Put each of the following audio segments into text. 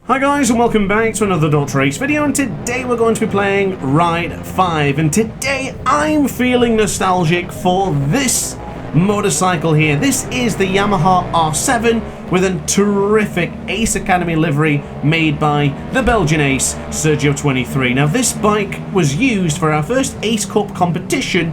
Hi guys, and welcome back to another DrAce video, and today we're going to be playing Ride 5, and today I'm feeling nostalgic for this motorcycle here. This is the Yamaha R7 with a terrific Ace Academy livery made by the Belgian ace, Sergio23. Now this bike was used for our first Ace Cup competition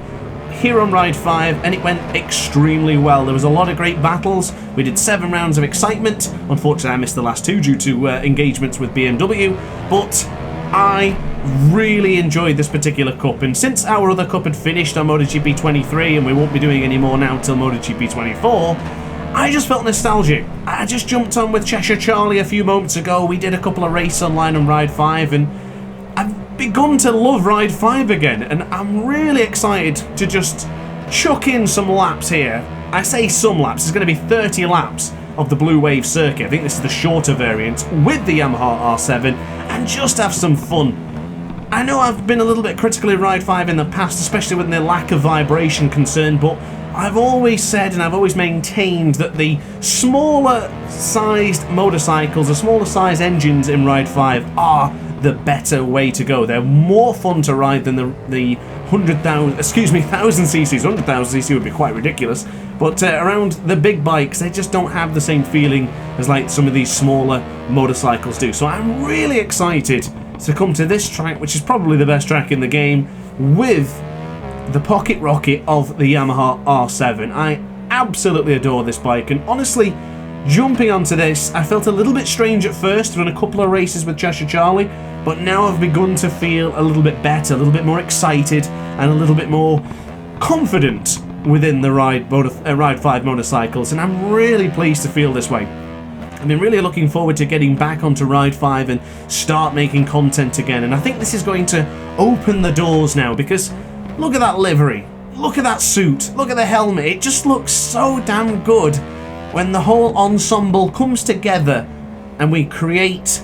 here on Ride 5, and it went extremely well. There was a lot of great battles. We did 7 rounds of excitement. Unfortunately, I missed the last 2 due to engagements with BMW, but I really enjoyed this particular cup, and since our other cup had finished on MotoGP 23 and we won't be doing any more now till MotoGP 24, I just felt nostalgic. I just jumped on with Cheshire Charlie a few moments ago. We did a couple of races online on Ride 5, and I've begun to love Ride 5 again, and I'm really excited to just chuck in some laps here. I say some laps, it's going to be 30 laps of the Blue Wave circuit. I think this is the shorter variant with the Yamaha R7, and just have some fun. I know I've been a little bit critical of Ride 5 in the past, especially with the lack of vibration concern, but I've always said and I've always maintained that the smaller sized motorcycles, the smaller sized engines in Ride 5 are the better way to go. They're more fun to ride than the 1,000 cc's. 100,000 cc would be quite ridiculous, but around the big bikes, they just don't have the same feeling as like some of these smaller motorcycles do. So I'm really excited to come to this track, which is probably the best track in the game, with the pocket rocket of the Yamaha R7. I absolutely adore this bike, and honestly, jumping onto this, I felt a little bit strange at first, run a couple of races with Cheshire Charlie, but now I've begun to feel a little bit better, a little bit more excited, and a little bit more confident within the Ride 5 motorcycles, and I'm really pleased to feel this way. I've been really looking forward to getting back onto Ride 5 and start making content again, and I think this is going to open the doors now, because look at that livery, look at that suit, look at the helmet. It just looks so damn good when the whole ensemble comes together and we create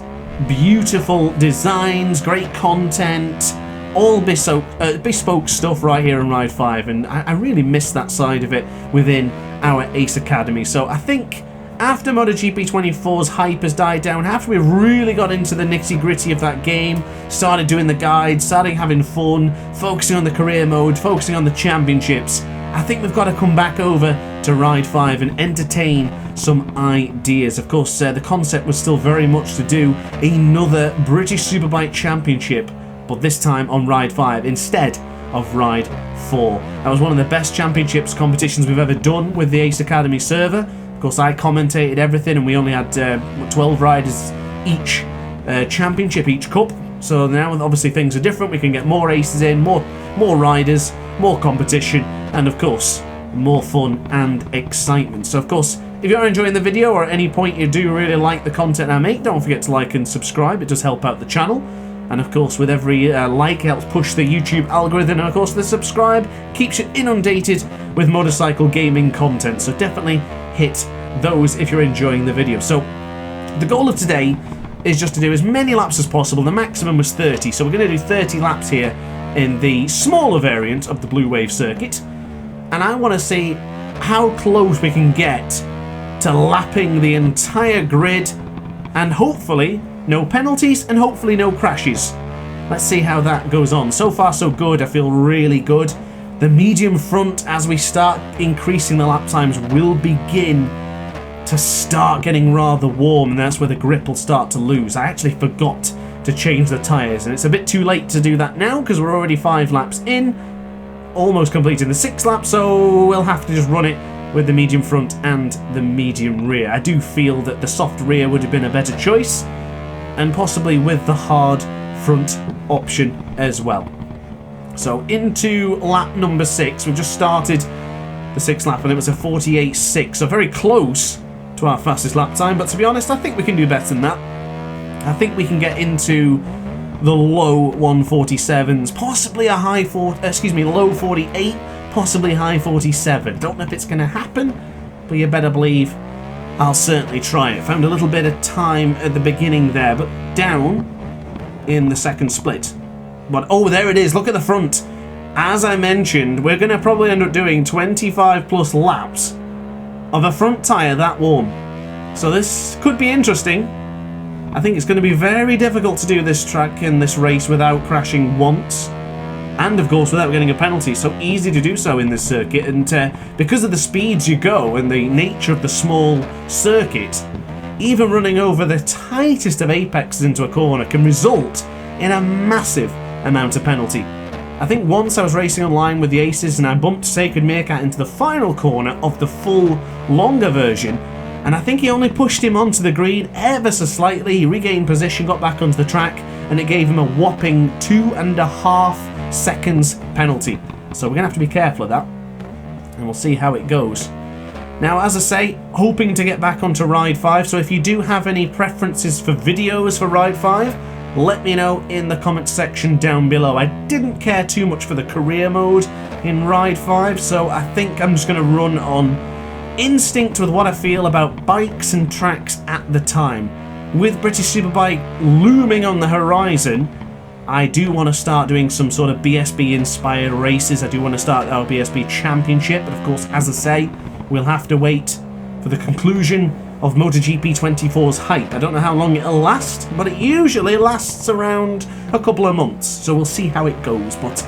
beautiful designs, great content, all bespoke stuff right here in Ride 5, and I really miss that side of it within our Ace Academy. So I think after MotoGP 24's hype has died down, after we've really got into the nitty-gritty of that game, started doing the guides, started having fun, focusing on the career mode, focusing on the championships, I think we've got to come back over to Ride 5 and entertain some ideas. Of course, the concept was still very much to do another British Superbike Championship, but this time on Ride 5 instead of Ride 4. That was one of the best championships competitions we've ever done with the Ace Academy server. Of course, I commentated everything, and we only had 12 riders each championship, each cup. So now obviously things are different. We can get more aces in, more riders, more competition, and of course more fun and excitement. So of course, if you are enjoying the video, or at any point you do really like the content I make, don't forget to like and subscribe. It does help out the channel, and of course with every like, it helps push the YouTube algorithm, and of course the subscribe keeps you inundated with motorcycle gaming content. So definitely hit those if you're enjoying the video. So the goal of today is just to do as many laps as possible. The maximum was 30, so we're going to do 30 laps here in the smaller variant of the Blue Wave circuit, and I want to see how close we can get to lapping the entire grid, and hopefully no penalties and hopefully no crashes. Let's see how that goes on. So far so good. I feel really good. The medium front, as we start increasing the lap times, will begin to start getting rather warm, and that's where the grip will start to lose. I actually forgot to change the tyres, and it's a bit too late to do that now because we're already 5 laps in, almost completing the 6th lap, so we'll have to just run it with the medium front and the medium rear. I do feel that the soft rear would have been a better choice, and possibly with the hard front option as well. So into lap number 6, we've just started the 6th lap, and it was a 48.6, so very close to our fastest lap time, but to be honest, I think we can do better than that. I think we can get into the low 147s, possibly a low 48, possibly high 47. Don't know if it's going to happen, but you better believe I'll certainly try it. Found a little bit of time at the beginning there, but down in the second split. But oh, there it is. Look at the front. As I mentioned, we're going to probably end up doing 25 plus laps of a front tyre that warm. So this could be interesting. I think it's going to be very difficult to do this track in this race without crashing once. And of course without getting a penalty. So easy to do so in this circuit, and because of the speeds you go and the nature of the small circuit, even running over the tightest of apexes into a corner can result in a massive amount of penalty. I think once I was racing online with the Aces and I bumped Sacred Meerkat into the final corner of the full longer version, and I think he only pushed him onto the green ever so slightly. He regained position, got back onto the track, and it gave him a whopping 2.5 seconds penalty. So we're going to have to be careful of that, and we'll see how it goes. Now, as I say, hoping to get back onto Ride 5, so if you do have any preferences for videos for Ride 5, let me know in the comments section down below. I didn't care too much for the career mode in Ride 5, so I think I'm just going to run on instinct with what I feel about bikes and tracks at the time. With British Superbike looming on the horizon, I do want to start doing some sort of BSB inspired races. I do want to start our BSB Championship, but of course, as I say, we'll have to wait for the conclusion of MotoGP 24's hype. I don't know how long it'll last, but it usually lasts around a couple of months, so we'll see how it goes. But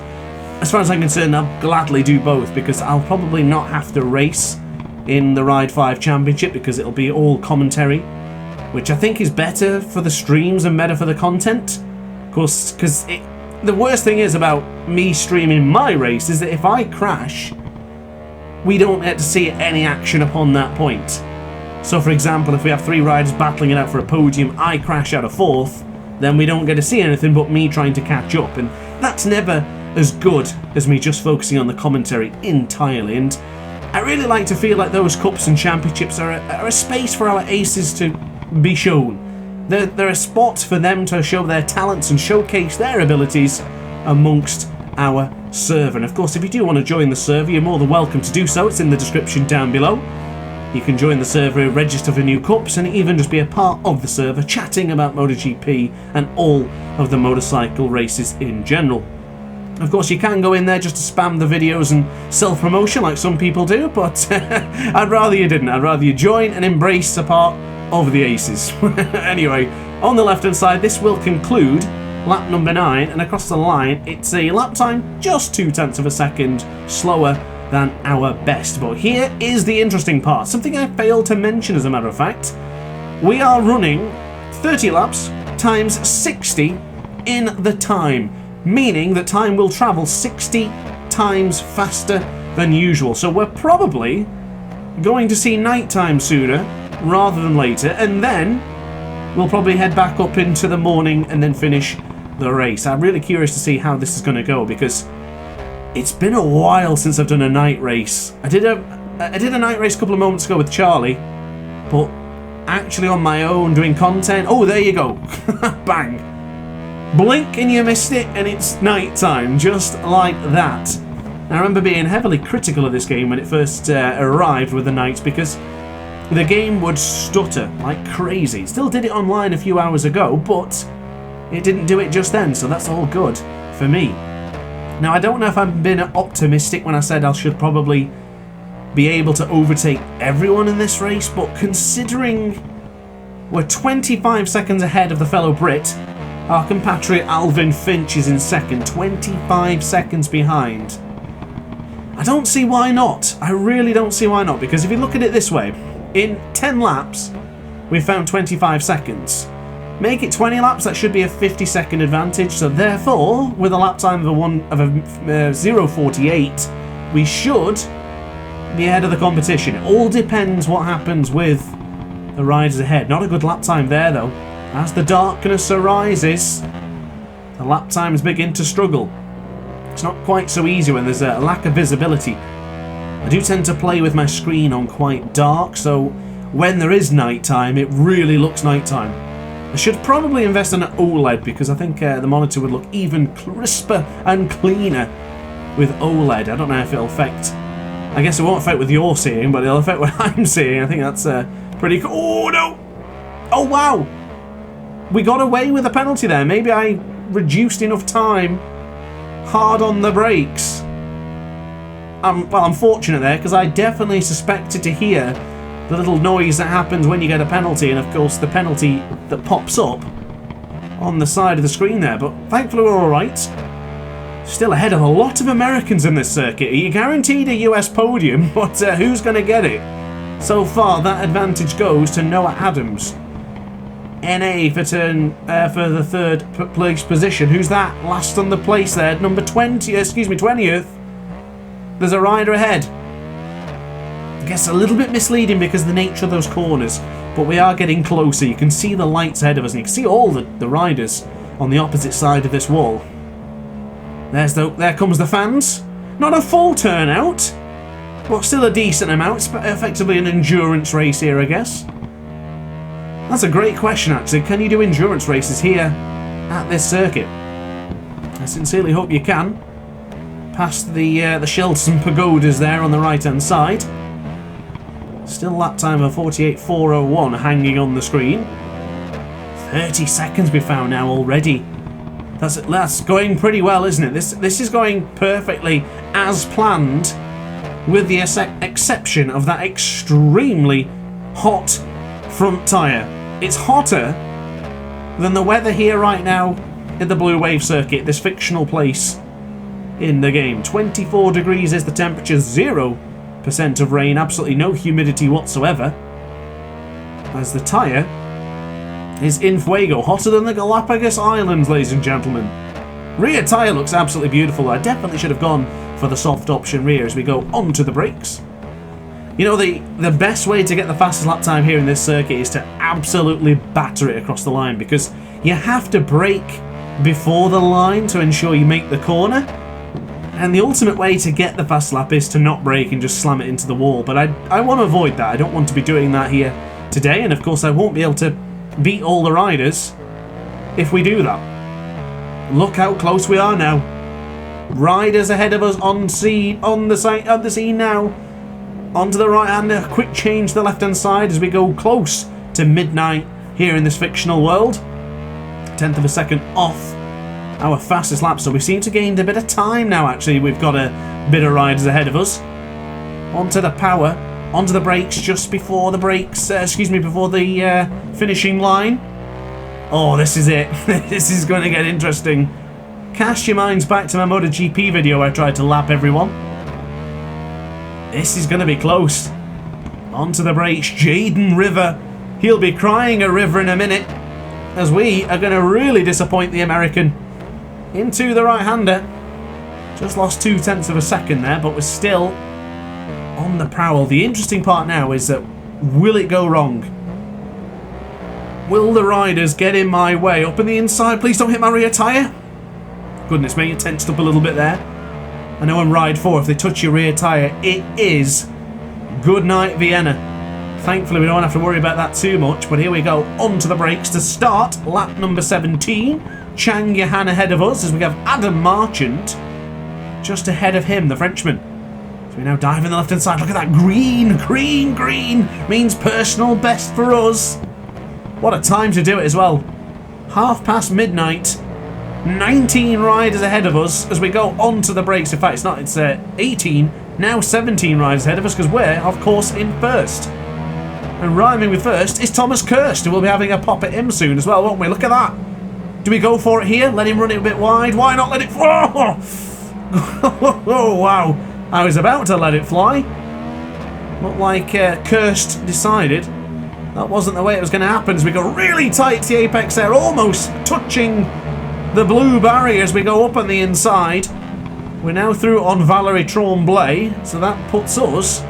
as far as I'm concerned, I'll gladly do both, because I'll probably not have to race in the Ride 5 Championship, because it'll be all commentary, which I think is better for the streams and better for the content. Of course, because the worst thing is about me streaming my race is that if I crash, we don't get to see any action upon that point. So for example, if we have 3 riders battling it out for a podium, I crash out of 4th, then we don't get to see anything but me trying to catch up, and that's never as good as me just focusing on the commentary entirely. And I really like to feel like those cups and championships are a space for our aces to be shown. They're a spot for them to show their talents and showcase their abilities amongst our server. And of course, if you do want to join the server, you're more than welcome to do so. It's in the description down below. You can join the server, register for new cups, and even just be a part of the server, chatting about MotoGP and all of the motorcycle races in general. Of course, you can go in there just to spam the videos and self-promotion like some people do, but I'd rather you didn't. I'd rather you join and embrace a part of the aces. Anyway, on the left hand side, this will conclude lap number 9, and across the line it's a lap time just 0.2 of a second slower than our best. But here is the interesting part, something I failed to mention as a matter of fact. We are running 30 laps times 60 in the time, meaning that time will travel 60 times faster than usual. So we're probably going to see nighttime sooner rather than later, and then we'll probably head back up into the morning and then finish the race. I'm really curious to see how this is going to go, because it's been a while since I've done a night race. I did a night race a couple of moments ago with Charlie, but actually on my own doing content. Oh, there you go. Bang. Blink and you missed it, and it's night time, just like that. I remember being heavily critical of this game when it first arrived with the nights, because the game would stutter like crazy. It still did it online a few hours ago, but it didn't do it just then, so that's all good for me. Now, I don't know if I've been optimistic when I said I should probably be able to overtake everyone in this race, but considering we're 25 seconds ahead of the fellow Brit, our compatriot Alvin Finch is in second, 25 seconds behind. I don't see why not. I really don't see why not, because if you look at it this way, in 10 laps, we've found 25 seconds. Make it 20 laps, that should be a 50-second advantage. So therefore, with a lap time of 0.48, we should be ahead of the competition. It all depends what happens with the riders ahead. Not a good lap time there, though. As the darkness arises, the lap times begin to struggle. It's not quite so easy when there's a lack of visibility. I do tend to play with my screen on quite dark, so when there is nighttime, it really looks nighttime. I should probably invest in an OLED, because I think the monitor would look even crisper and cleaner with OLED. I don't know if it'll affect... I guess it won't affect what you're seeing, but it'll affect what I'm seeing. I think that's pretty cool. Oh, no! Oh, wow! We got away with a penalty there. Maybe I reduced enough time hard on the brakes. Well, I'm fortunate there, because I definitely suspected to hear the little noise that happens when you get a penalty, and of course the penalty that pops up on the side of the screen there. But thankfully we're alright. Still ahead of a lot of Americans in this circuit. You're guaranteed a US podium, but who's going to get it? So far, that advantage goes to Noah Adams. NA for the third place position. Who's that? Last on the place there, number 20th. There's a rider ahead. I guess a little bit misleading because of the nature of those corners, but we are getting closer. You can see the lights ahead of us, and you can see all the riders on the opposite side of this wall. There comes the fans. Not a full turnout, but still a decent amount. It's effectively an endurance race here, I guess. That's a great question, actually. Can you do endurance races here at this circuit? I sincerely hope you can. Past the shelters and pagodas there on the right-hand side. Still lap time of 48.401 hanging on the screen. 30 seconds we found now already. That's going pretty well, isn't it? This is going perfectly as planned, with the exception of that extremely hot front tyre. It's hotter than the weather here right now at the Blue Wave circuit, this fictional place in the game. 24 degrees is the temperature, 0% of rain, absolutely no humidity whatsoever, as the tyre is in fuego, hotter than the Galapagos Islands, ladies and gentlemen. Rear tyre looks absolutely beautiful. I definitely should have gone for the soft option rear as we go onto the brakes. You know, the best way to get the fastest lap time here in this circuit is to absolutely batter it across the line, because you have to brake before the line to ensure you make the corner. And the ultimate way to get the fast lap is to not brake and just slam it into the wall. But I want to avoid that. I don't want to be doing that here today. And of course I won't be able to beat all the riders if we do that. Look how close we are now. Riders ahead of us on the scene now. Onto the right hand, a quick change to the left hand side as we go close to midnight here in this fictional world. 1/10 of a second off our fastest lap, so we seem to gain a bit of time now. Actually, we've got a bit of riders ahead of us. Onto the power, onto the brakes just before the before the finishing line. Oh, this is it. This is going to get interesting. Cast your minds back to my MotoGP video I tried to lap everyone. This is going to be close. Onto the brakes, Jaden River. He'll be crying a river in a minute, as we are going to really disappoint the American. Into the right-hander. Just lost 0.2 of a second there, but we're still on the prowl. The interesting part now is that, will it go wrong? Will the riders get in my way? Up in the inside, please don't hit my rear tyre. Goodness me, it tensed up a little bit there. I know on ride 4, if they touch your rear tyre, it is good night Vienna. Thankfully we don't have to worry about that too much, but here we go, onto the brakes to start lap number 17. Chang Yahan ahead of us as we have Adam Marchant just ahead of him, the Frenchman. So we now dive in the left hand side. Look at that, green means personal best for us. What a time to do it as well. midnight. 19 riders ahead of us as we go onto the brakes. In fact, it's 18, now 17 riders ahead of us, because we're, of course, in first. And rhyming with first is Thomas Kirst, who will be having a pop at him soon as well, won't we? Look at that. Do we go for it here? Let him run it a bit wide. Why not let it fly? Oh, wow. I was about to let it fly. Looked like Kirst decided that wasn't the way it was going to happen, as we go really tight to the apex there, almost touching the blue barrier as we go up on the inside. We're now through on Valerie Tremblay, so that puts us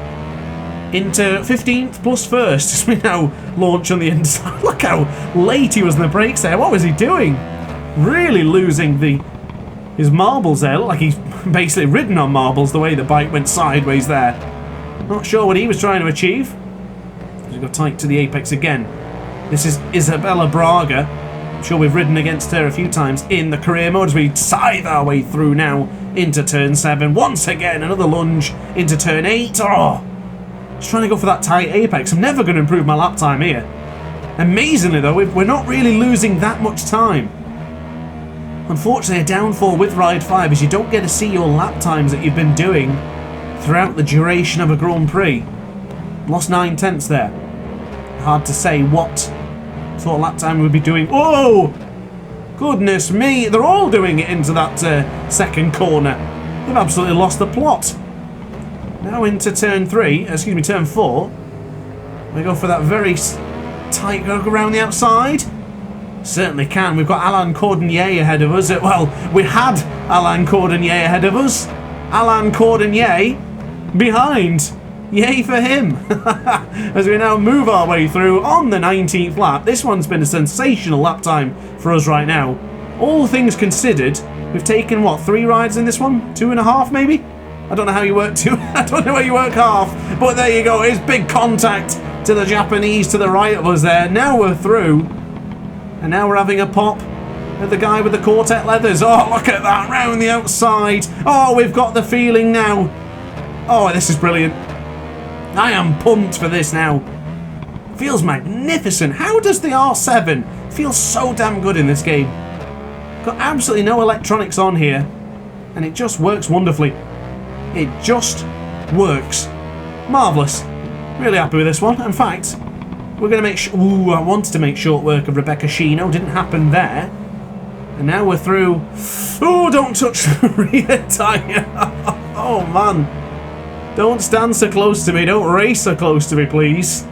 into 15th plus first as we now launch on the inside. Look how late he was in the brakes there. What was he doing? Really losing his marbles there. Looked like he's basically ridden on marbles the way the bike went sideways there. Not sure what he was trying to achieve. As we go tight to the apex again. This is Isabella Braga. I'm sure we've ridden against her a few times in the career mode as we scythe our way through now into turn 7. Once again, another lunge into turn 8. Oh, just trying to go for that tight apex. I'm never going to improve my lap time here. Amazingly though, we're not really losing that much time. Unfortunately, a downfall with Ride 5 is you don't get to see your lap times that you've been doing throughout the duration of a Grand Prix. Lost 9/10 there. Hard to say what sort of lap time we'd be doing. Oh! Goodness me, they're all doing it into that second corner. They've absolutely lost the plot. Now into turn 4. We go for that very tight go around the outside. Certainly can. We've got Alain Cordonnier ahead of us. Well, we had Alain Cordonnier ahead of us. Alain Cordonnier behind. Yay for him. As we now move our way through on the 19th lap. This one's been a sensational lap time for us right now. All things considered, we've taken, what, 3 rides in this one? 2.5 maybe? I don't know how you work I don't know how you work half. But there you go. It's big contact to the Japanese to the right of us there. Now we're through. And now we're having a pop at the guy with the Cortec leathers. Oh, look at that. Round the outside. Oh, we've got the feeling now. Oh, this is brilliant. I am pumped for this now. Feels magnificent. How does the R7 feel so damn good in this game? Got absolutely no electronics on here, and it just works wonderfully. It just works. Marvellous. Really happy with this one. In fact, we're going to make sure... Ooh, I wanted to make short work of Rebecca Shino. Didn't happen there. And now we're through... Oh, don't touch the rear tyre. Oh, man. Don't stand so close to me. Don't race so close to me, please.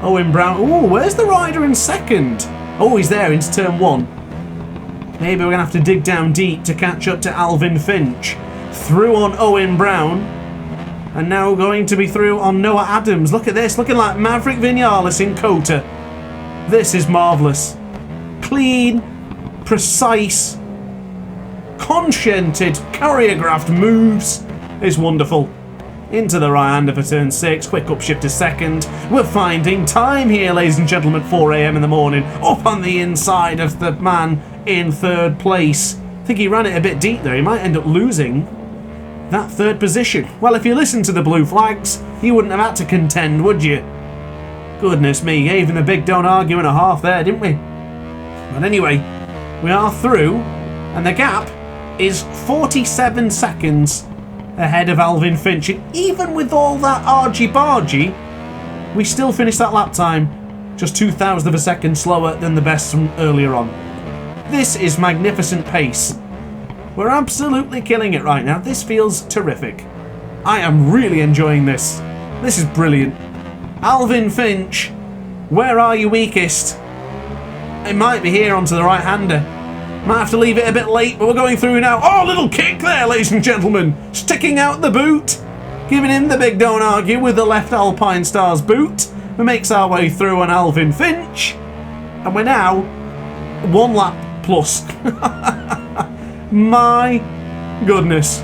Owen Brown. Oh, where's the rider in second? Oh, he's there into turn 1. Maybe we're going to have to dig down deep to catch up to Alvin Finch. Through on Owen Brown. And now going to be through on Noah Adams. Look at this. Looking like Maverick Vinales in Cota. This is marvellous. Clean, precise, consciented, choreographed moves. It's wonderful. Into the right hander for turn 6. Quick upshift to second. We're finding time here, ladies and gentlemen. 4 AM in the morning. Up on the inside of the man in third place. I think he ran it a bit deep there. He might end up losing that third position. Well, if you listen to the blue flags, you wouldn't have had to contend, would you? Goodness me, gave him the big don't argue and a half there, didn't we? But anyway, we are through, and the gap is 47 seconds ahead of Alvin Finch. And even with all that argy-bargy, we still finished that lap time just 0.02 of a second slower than the best from earlier on. This is magnificent pace. We're absolutely killing it right now. This feels terrific. I am really enjoying this. This is brilliant. Alvin Finch, where are you weakest? It might be here onto the right-hander. Might have to leave it a bit late, but we're going through now. Oh, little kick there, ladies and gentlemen. Sticking out the boot. Giving in the big don't argue with the left Alpine Stars boot. We makes our way through on Alvin Finch. And we're now 1 lap plus. My goodness.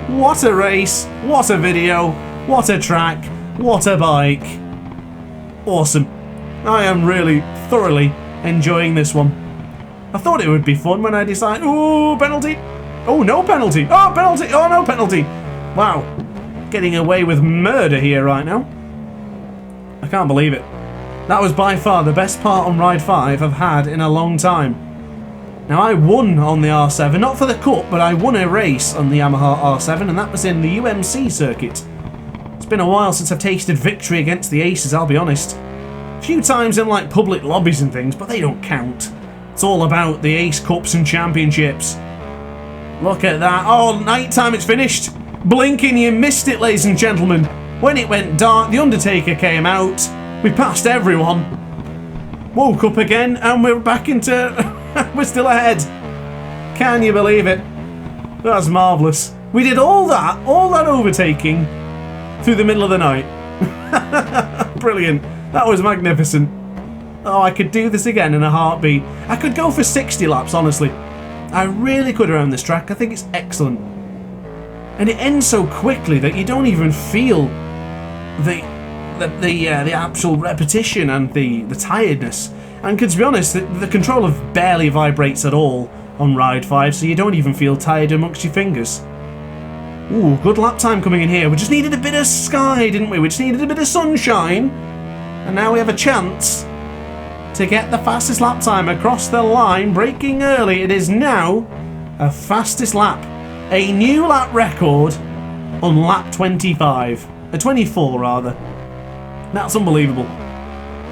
What a race. What a video. What a track. What a bike. Awesome. I am really thoroughly enjoying this one. I thought it would be fun when I decided, oh, penalty. Oh, no penalty. Oh, penalty. Oh, no penalty. Wow. Getting away with murder here right now. I can't believe it. That was by far the best part on Ride 5 I've had in a long time. Now, I won on the R7, not for the Cup, but I won a race on the Yamaha R7, and that was in the UMC circuit. It's been a while since I've tasted victory against the Aces, I'll be honest. A few times in, like, public lobbies and things, but they don't count. It's all about the Ace Cups and Championships. Look at that. Oh, night time, it's finished. Blinking, you missed it, ladies and gentlemen. When it went dark, the Undertaker came out. We passed everyone. Woke up again, and we're back into... we're still ahead. Can you believe it? That's marvellous. We did all that overtaking through the middle of the night. Brilliant. That was magnificent. Oh, I could do this again in a heartbeat. I could go for 60 laps, honestly. I really could around this track. I think it's excellent. And it ends so quickly that you don't even feel the actual repetition and the tiredness. And to be honest, the controller barely vibrates at all on Ride 5, so you don't even feel tired amongst your fingers. Ooh, good lap time coming in here. We just needed a bit of sky, didn't we? We just needed a bit of sunshine. And now we have a chance to get the fastest lap time across the line. Braking early. It is now a fastest lap. A new lap record on lap 25. 24 rather. That's unbelievable.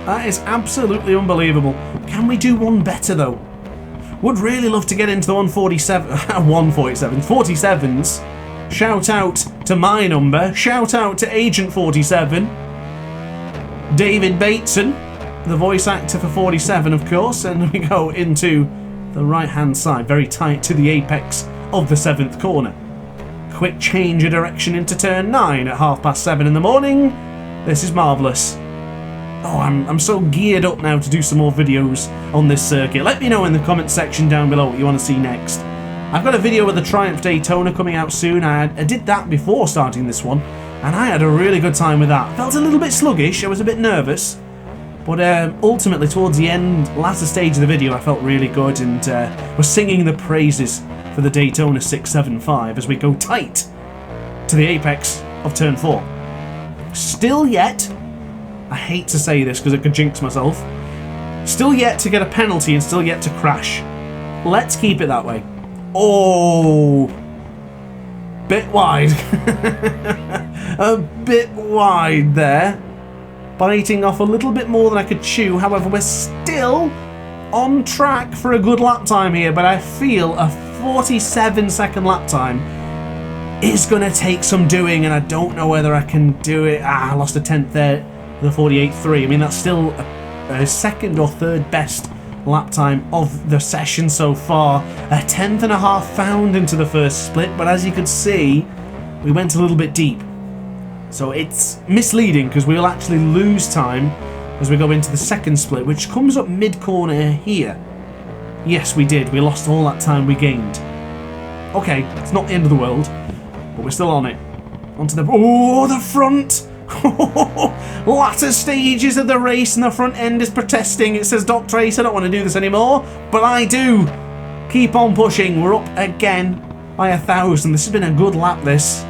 That is absolutely unbelievable. Can we do one better, though? Would really love to get into the 47s. Shout out to my number. Shout out to Agent 47. David Bateson, the voice actor for 47, of course. And we go into the right-hand side, very tight to the apex of the 7th corner. Quick change of direction into turn 9 at 7:30 in the morning. This is marvellous. Oh, I'm so geared up now to do some more videos on this circuit. Let me know in the comment section down below what you want to see next. I've got a video of the Triumph Daytona coming out soon. I did that before starting this one, and I had a really good time with that. Felt a little bit sluggish, I was a bit nervous, but ultimately towards the end, latter stage of the video, I felt really good and was singing the praises for the Daytona 675 as we go tight to the apex of turn 4. Still yet, I hate to say this because it could jinx myself, still yet to get a penalty and still yet to crash. Let's keep it that way. Oh, bit wide. A bit wide there. Biting off a little bit more than I could chew. However, we're still on track for a good lap time here, but I feel a 47-second lap time is going to take some doing, and I don't know whether I can do it. I lost a 10th there, the 48.3. I mean, that's still a second or third best lap time of the session so far. A 10th and a half found into the first split, but as you could see, we went a little bit deep. So it's misleading because we'll actually lose time as we go into the second split, which comes up mid-corner here. Yes, we did. We lost all that time we gained. Okay, it's not the end of the world, but we're still on it. Onto the... Oh, the front! Latter stages of the race and the front end is protesting. It says, DrAce, I don't want to do this anymore, but I do. Keep on pushing. We're up again by 1,000. This has been a good lap, this.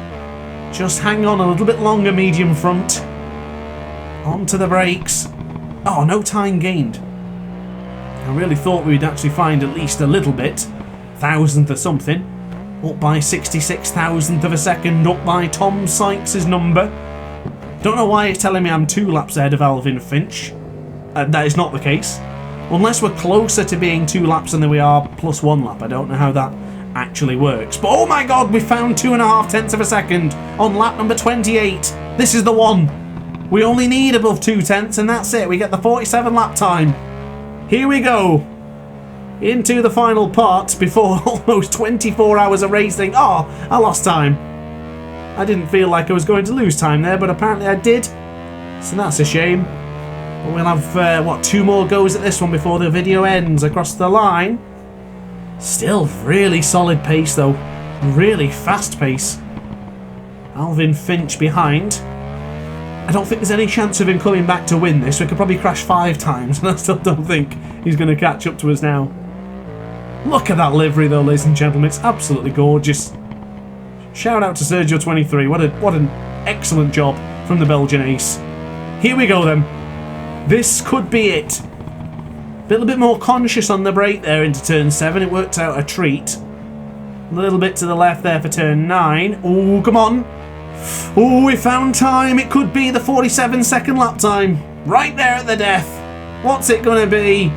Just hang on a little bit longer, medium front. Onto the brakes. Oh, no time gained. I really thought we'd actually find at least a little bit. 1,000th or something. Up by 66,000th of a second. Up by Tom Sykes' number. Don't know why it's telling me I'm 2 laps ahead of Alvin Finch. That is not the case. Unless we're closer to being 2 laps than we are plus 1 lap. I don't know how that actually works. But oh my god, we found 2.5 tenths of a second on lap number 28. This is the one. We only need above 2 tenths and that's it. We get the 47 lap time. Here we go. Into the final part before almost 24 hours of racing. Oh, I lost time. I didn't feel like I was going to lose time there, but apparently I did. So that's a shame. But we'll have, what, 2 more goes at this one before the video ends across the line. Still really solid pace, though. Really fast pace. Alvin Finch behind. I don't think there's any chance of him coming back to win this. We could probably crash 5 times, and I still don't think he's going to catch up to us now. Look at that livery, though, ladies and gentlemen. It's absolutely gorgeous. Shout out to Sergio23. What an excellent job from the Belgian ace. Here we go then. This could be it. A little bit more conscious on the brake there into turn 7. It worked out a treat. A little bit to the left there for turn 9. Oh, come on. Oh, we found time. It could be the 47-second lap time. Right there at the death. What's it going to be?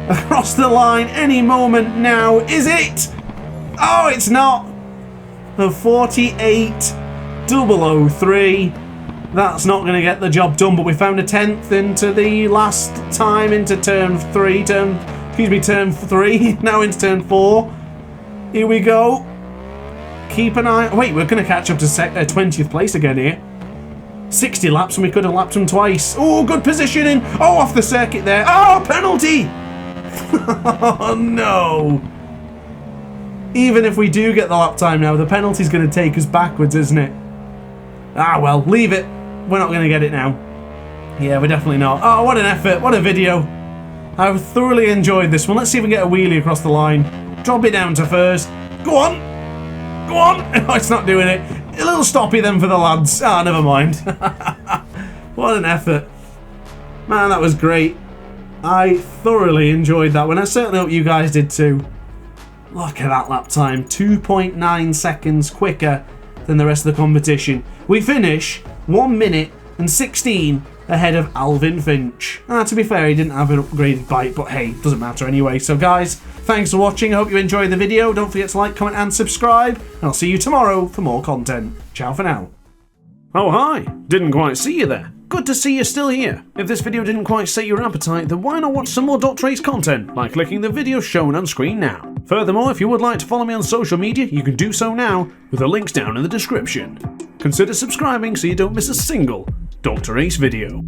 Across the line any moment now. Is it? Oh, it's not. The 48.003. That's not going to get the job done, but we found a 10th into the last time into turn 3. Turn 3. Now into turn 4. Here we go. Keep an eye... Wait, we're going to catch up to 20th place again here. 60 laps and we could have lapped them twice. Oh, good positioning. Oh, off the circuit there. Oh, penalty. Oh, no. Even if we do get the lap time now, the penalty's going to take us backwards, isn't it? Ah, well, leave it. We're not going to get it now. Yeah, we're definitely not. Oh, what an effort. What a video. I've thoroughly enjoyed this one. Let's see if we can get a wheelie across the line. Drop it down to first. Go on. Go on. Oh, it's not doing it. A little stoppy then for the lads. Ah, never mind. What an effort. Man, that was great. I thoroughly enjoyed that one. I certainly hope you guys did too. Look at that lap time. 2.9 seconds quicker than the rest of the competition. We finish 1 minute and 16 ahead of Alvin Finch. To be fair, he didn't have an upgraded bike, but hey, doesn't matter anyway. So guys, thanks for watching. I hope you enjoyed the video. Don't forget to like, comment and subscribe, and I'll see you tomorrow for more content. Ciao for now. Oh hi, didn't quite see you there. Good to see you're still here. If this video didn't quite sate your appetite, then why not watch some more DrAce content by clicking the video shown on screen now. Furthermore, if you would like to follow me on social media, you can do so now with the links down in the description. Consider subscribing so you don't miss a single DrAce video.